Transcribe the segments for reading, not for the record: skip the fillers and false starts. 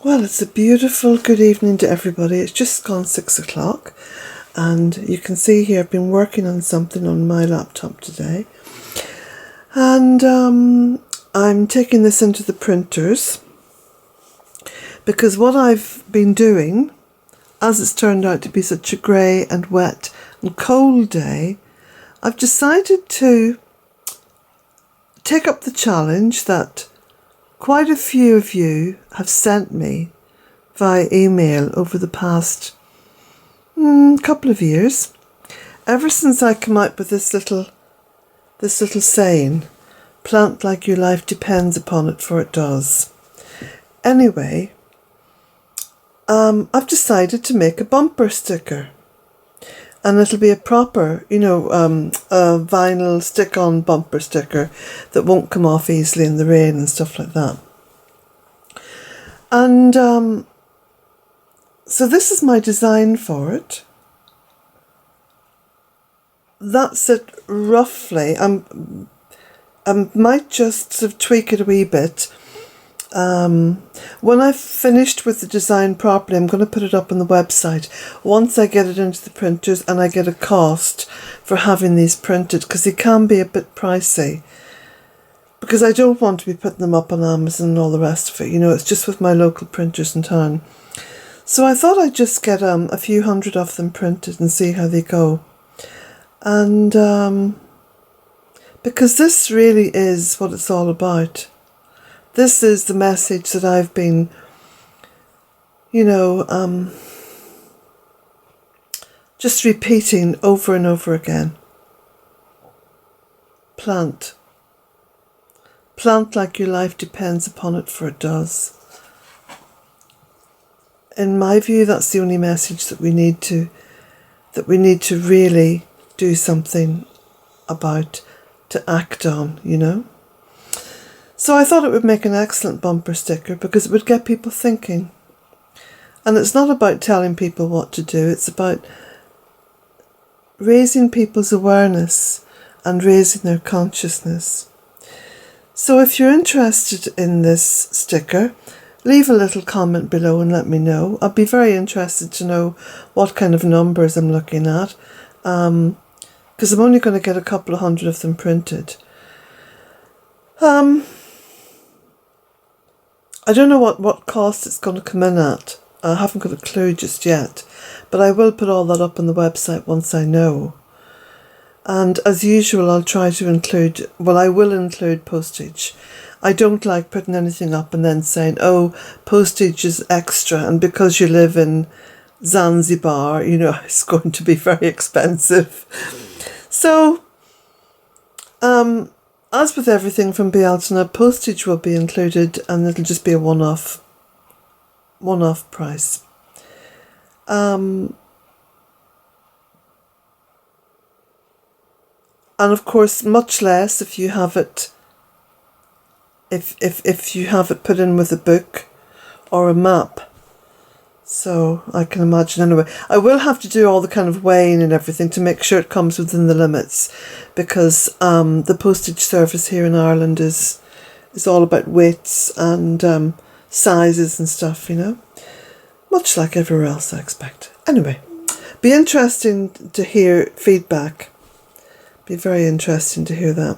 Well, it's a beautiful good evening to everybody. It's just gone 6 o'clock, and you can see here I've been working on something on my laptop today, and I'm taking this into the printers because what I've been doing, as it's turned out to be such a grey and wet and cold day, I've decided to take up the challenge that quite a few of you have sent me via email over the past couple of years, ever since I came out with this little saying, "Plant like your life depends upon it, for it does." Anyway, I've decided to make a bumper sticker, and it'll be a proper, a vinyl stick-on bumper sticker that won't come off easily in the rain and stuff like that. And so this is my design for it. That's it roughly. I might just sort of tweak it a wee bit. When I've finished with the design properly, I'm going to put it up on the website once I get it into the printers and I get a cost for having these printed, because they can be a bit pricey, because I don't want to be putting them up on Amazon and all the rest of it. It's just with my local printers in town. So I thought I'd just get a few hundred of them printed and see how they go. And because this really is what it's all about. This is the message that I've been, just repeating over and over again. Plant. Plant like your life depends upon it, for it does. In my view, that's the only message that we need to really do something about, to act on, So I thought it would make an excellent bumper sticker because it would get people thinking. And it's not about telling people what to do, it's about raising people's awareness and raising their consciousness. So if you're interested in this sticker, leave a little comment below and let me know. I'd be very interested to know what kind of numbers I'm looking at, because I'm only going to get a couple of hundred of them printed. I don't know what cost it's going to come in at. I haven't got a clue just yet, but I will put all that up on the website once I know. And as usual, I'll try to include, I will include postage. I don't like putting anything up and then saying, oh, postage is extra, and because you live in Zanzibar, it's going to be very expensive. So, as with everything from Bealtaine, postage will be included, and it'll just be a one-off price. And of course, much less if you have it. If you have it put in with a book or a map. So I can imagine anyway. I will have to do all the kind of weighing and everything to make sure it comes within the limits, because the postage service here in Ireland is all about weights and sizes and stuff, much like everywhere else, I expect. Anyway, be interesting to hear feedback. Be very interesting to hear that.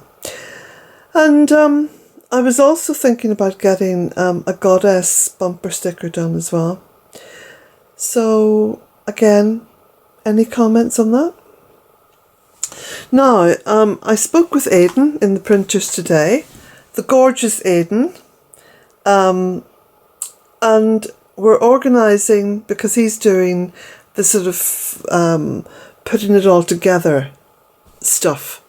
And I was also thinking about getting a goddess bumper sticker done as well. So, again, any comments on that? Now, I spoke with Aidan in the printers today, the gorgeous Aidan, and we're organising, because he's doing the sort of putting it all together stuff.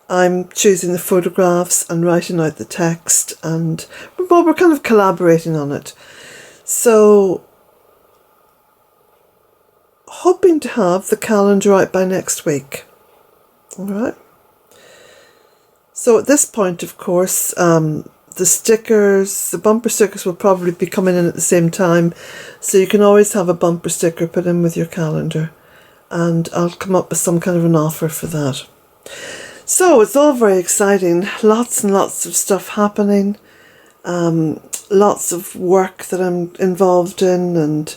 I'm choosing the photographs and writing out the text, and we're kind of collaborating on it. So, hoping to have the calendar out by next week. All right. So at this point, of course, the bumper stickers will probably be coming in at the same time. So you can always have a bumper sticker put in with your calendar, and I'll come up with some kind of an offer for that. So it's all very exciting. Lots and lots of stuff happening. lots of work that I'm involved in, and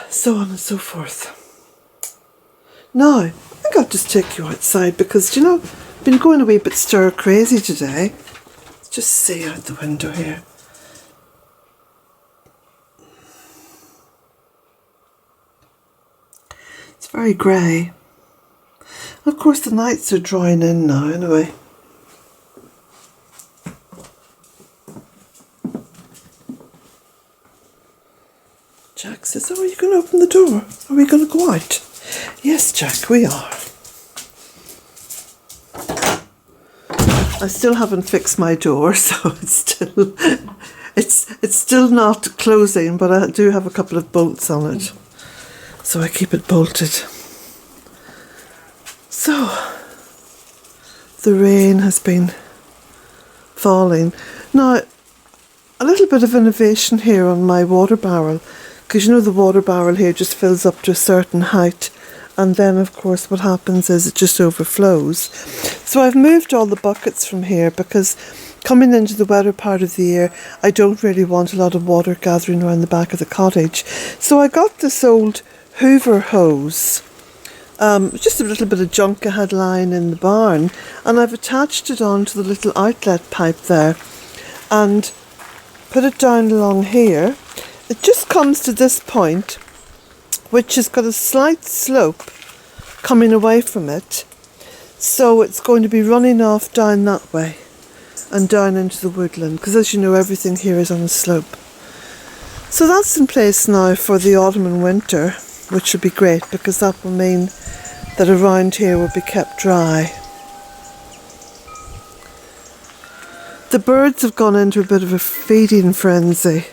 so on and so forth. Now, I think I'll just take you outside because, you know, I've been going a wee bit stir crazy today. Let's just see out the window here. It's very grey. Of course, the nights are drawing in now, anyway. Jack says, oh, are you going to open the door? Are we going to go out? Yes, Jack, we are. I still haven't fixed my door, so it's still not closing, but I do have a couple of bolts on it, so I keep it bolted. So the rain has been falling. Now, a little bit of innovation here on my water barrel, because you know the water barrel here just fills up to a certain height, and then of course what happens is it just overflows. So I've moved all the buckets from here because coming into the wetter part of the year, I don't really want a lot of water gathering around the back of the cottage. So I got this old Hoover hose, just a little bit of junk I had lying in the barn, and I've attached it onto the little outlet pipe there and put it down along here. It just comes to this point, which has got a slight slope coming away from it, so it's going to be running off down that way and down into the woodland, because as you know, everything here is on a slope. So that's in place now for the autumn and winter, which will be great because that will mean that around here will be kept dry. The birds have gone into a bit of a feeding frenzy,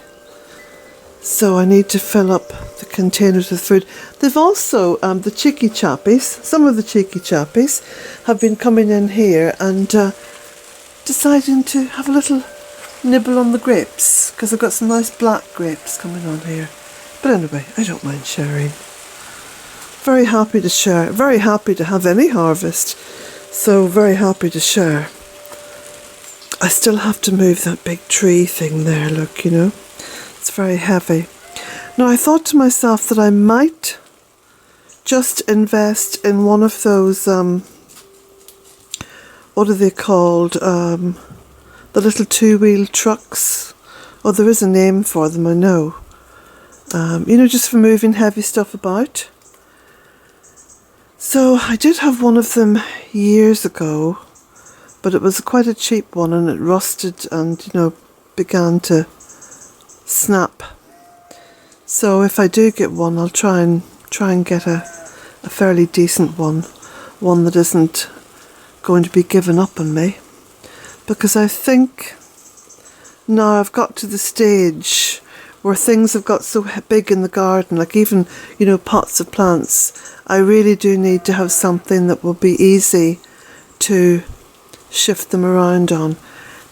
so I need to fill up the containers with food. They've also, the cheeky chappies, some of the cheeky chappies have been coming in here and deciding to have a little nibble on the grapes, because I've got some nice black grapes coming on here. But anyway, I don't mind sharing. Very happy to share, very happy to have any harvest, so very happy to share. I still have to move that big tree thing there, look, you know. It's very heavy. Now I thought to myself that I might just invest in one of those, what are they called, the little two-wheel trucks. Oh, there is a name for them, I know. You know, just for moving heavy stuff about. So I did have one of them years ago, but it was quite a cheap one and it rusted and, you know, began to snap. So if I do get one, I'll try and get a fairly decent one that isn't going to be given up on me, because I think now I've got to the stage where things have got so big in the garden, like even, you know, pots of plants. I really do need to have something that will be easy to shift them around on,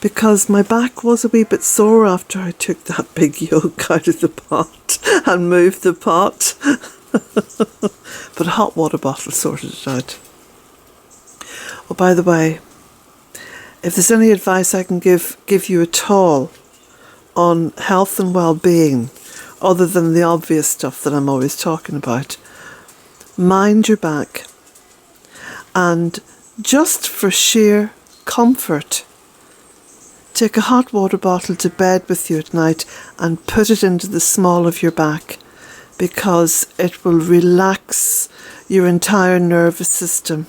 because my back was a wee bit sore after I took that big yolk out of the pot and moved the pot. But a hot water bottle sorted it out. Oh, by the way, if there's any advice I can give you at all on health and well-being, other than the obvious stuff that I'm always talking about, mind your back. And just for sheer comfort, take a hot water bottle to bed with you at night and put it into the small of your back, because it will relax your entire nervous system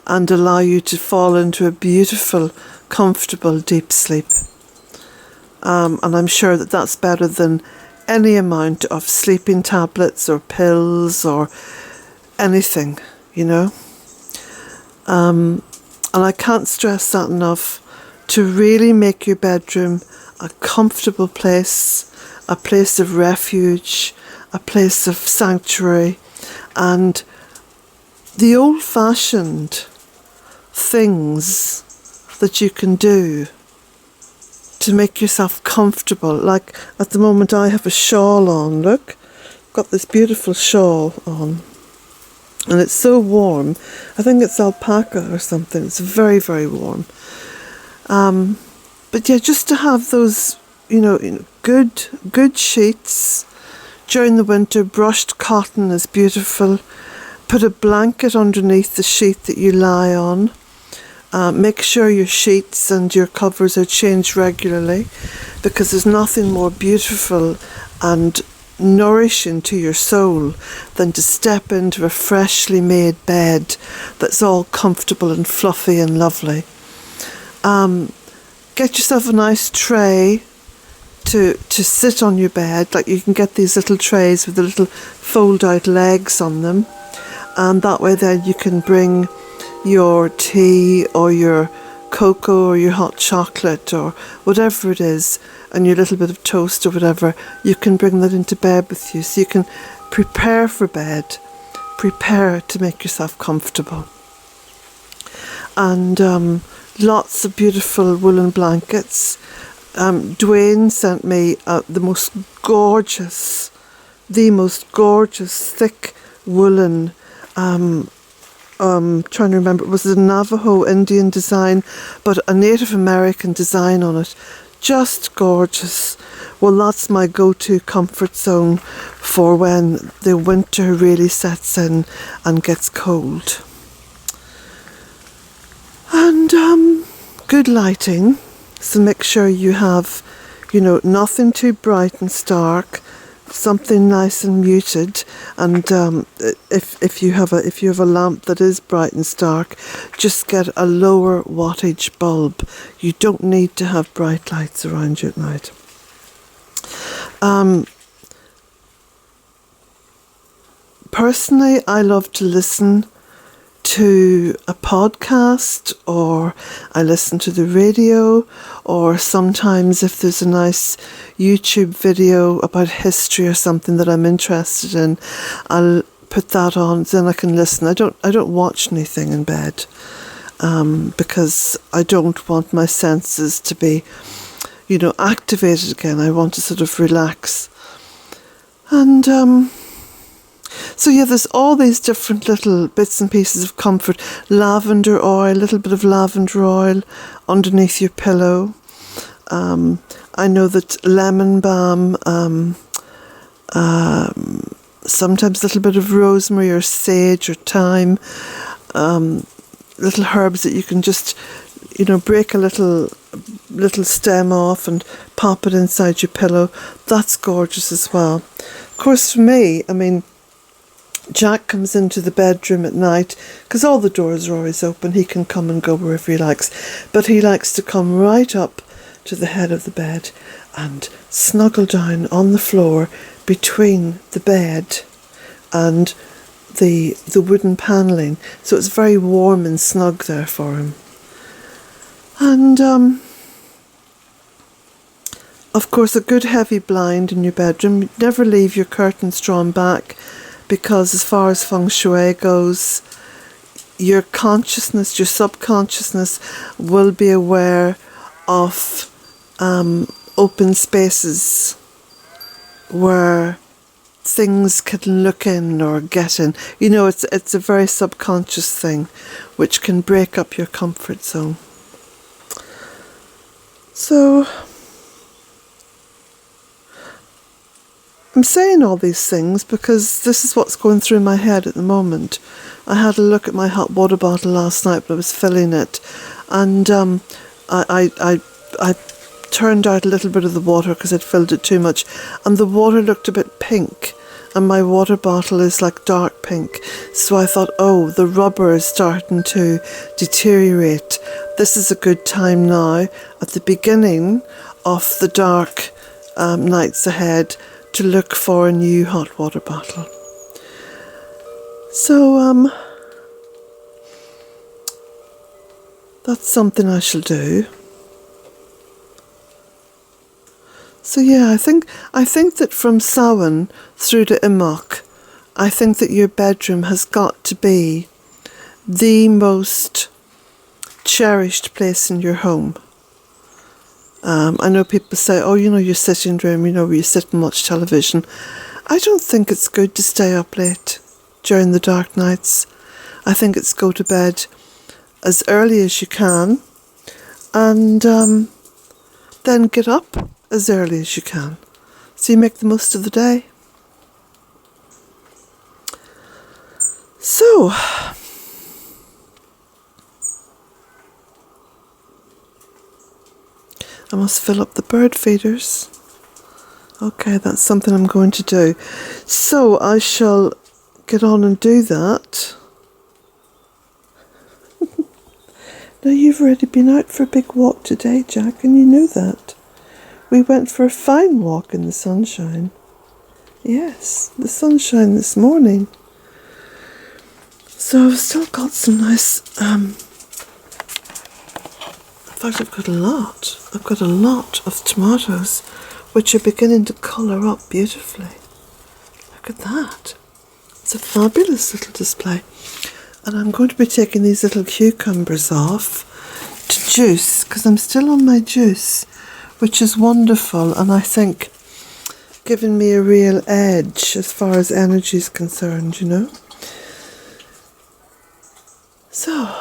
and allow you to fall into a beautiful, comfortable, deep sleep. And I'm sure that that's better than any amount of sleeping tablets or pills or anything, you know. And I can't stress that enough, to really make your bedroom a comfortable place, a place of refuge, a place of sanctuary, and the old-fashioned things that you can do to make yourself comfortable. Like at the moment I have a shawl on, look, I've got this beautiful shawl on, and it's so warm. I think it's alpaca or something. It's very, very warm. But yeah, just to have those, good sheets during the winter. Brushed cotton is beautiful. Put a blanket underneath the sheet that you lie on. Make sure your sheets and your covers are changed regularly, because there's nothing more beautiful and nourishing to your soul than to step into a freshly made bed that's all comfortable and fluffy and lovely. Get yourself a nice tray to sit on your bed. Like, you can get these little trays with the little fold out legs on them, and that way then you can bring your tea or your cocoa or your hot chocolate or whatever it is, and your little bit of toast or whatever. You can bring that into bed with you, so you can prepare for bed, prepare to make yourself comfortable. And lots of beautiful woolen blankets. Dwayne sent me the most gorgeous thick woolen, trying to remember, it was a Navajo Indian design, but a Native American design on it. Just gorgeous. Well, that's my go-to comfort zone for when the winter really sets in and gets cold. And good lighting. So make sure you have, nothing too bright and stark, something nice and muted. And if you have a lamp that is bright and stark, just get a lower wattage bulb. You don't need to have bright lights around you at night. Personally, I love to listen to a podcast, or I listen to the radio, or sometimes if there's a nice YouTube video about history or something that I'm interested in, I'll put that on, then I can listen. I don't watch anything in bed, because I don't want my senses to be, activated again. I want to sort of relax. And so yeah, there's all these different little bits and pieces of comfort. Lavender oil, a little bit of lavender oil underneath your pillow. I know that lemon balm, sometimes a little bit of rosemary or sage or thyme, little herbs that you can just, break a little stem off and pop it inside your pillow. That's gorgeous as well. Of course, for me, Jack comes into the bedroom at night, because all the doors are always open. He can come and go wherever he likes, but he likes to come right up to the head of the bed and snuggle down on the floor between the bed and the wooden panelling, so it's very warm and snug there for him. And of course, a good heavy blind in your bedroom. Never leave your curtains drawn back, because as far as feng shui goes, your consciousness, your subconsciousness will be aware of open spaces where things can look in or get in. It's a very subconscious thing which can break up your comfort zone. So I'm saying all these things because this is what's going through my head at the moment. I had a look at my hot water bottle last night when I was filling it, and I turned out a little bit of the water because I'd filled it too much, and the water looked a bit pink, and my water bottle is like dark pink. So I thought, oh, the rubber is starting to deteriorate. This is a good time now, at the beginning of the dark nights ahead, to look for a new hot water bottle. So that's something I shall do. So yeah, I think that from Samhain through to Imbolc, I think that your bedroom has got to be the most cherished place in your home. I know people say, oh, your sitting room, where you sit and watch television. I don't think it's good to stay up late during the dark nights. I think it's go to bed as early as you can, and then get up as early as you can, so you make the most of the day. So, I must fill up the bird feeders. Okay, that's something I'm going to do. So I shall get on and do that. Now, you've already been out for a big walk today, Jack, and you knew that. We went for a fine walk in the sunshine. Yes, the sunshine this morning. So I've still got some nice, in fact I've got a lot. I've got a lot of tomatoes which are beginning to colour up beautifully. Look at that. It's a fabulous little display. And I'm going to be taking these little cucumbers off to juice, because I'm still on my juice, which is wonderful, and I think giving me a real edge as far as energy is concerned, you know. So,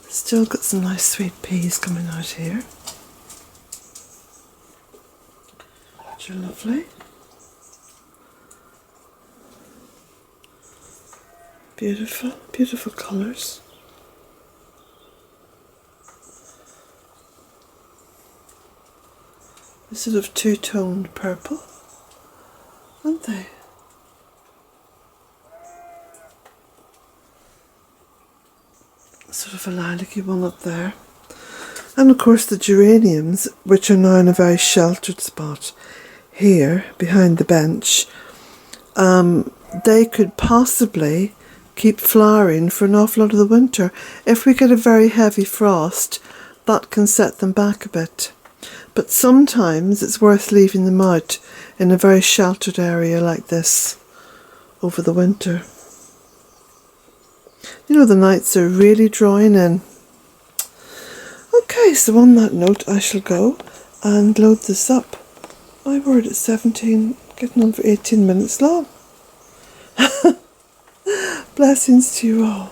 still got some nice sweet peas coming out here, which are lovely. Beautiful, beautiful colours. A sort of two-toned purple, aren't they? Sort of a lilac-y one up there. And of course the geraniums, which are now in a very sheltered spot here behind the bench, they could possibly keep flowering for an awful lot of the winter. If we get a very heavy frost, that can set them back a bit. But sometimes it's worth leaving them out in a very sheltered area like this over the winter. You know, the nights are really drawing in. Okay, so on that note, I shall go and load this up. My word, it's 17, getting on for 18 minutes long. Blessings to you all.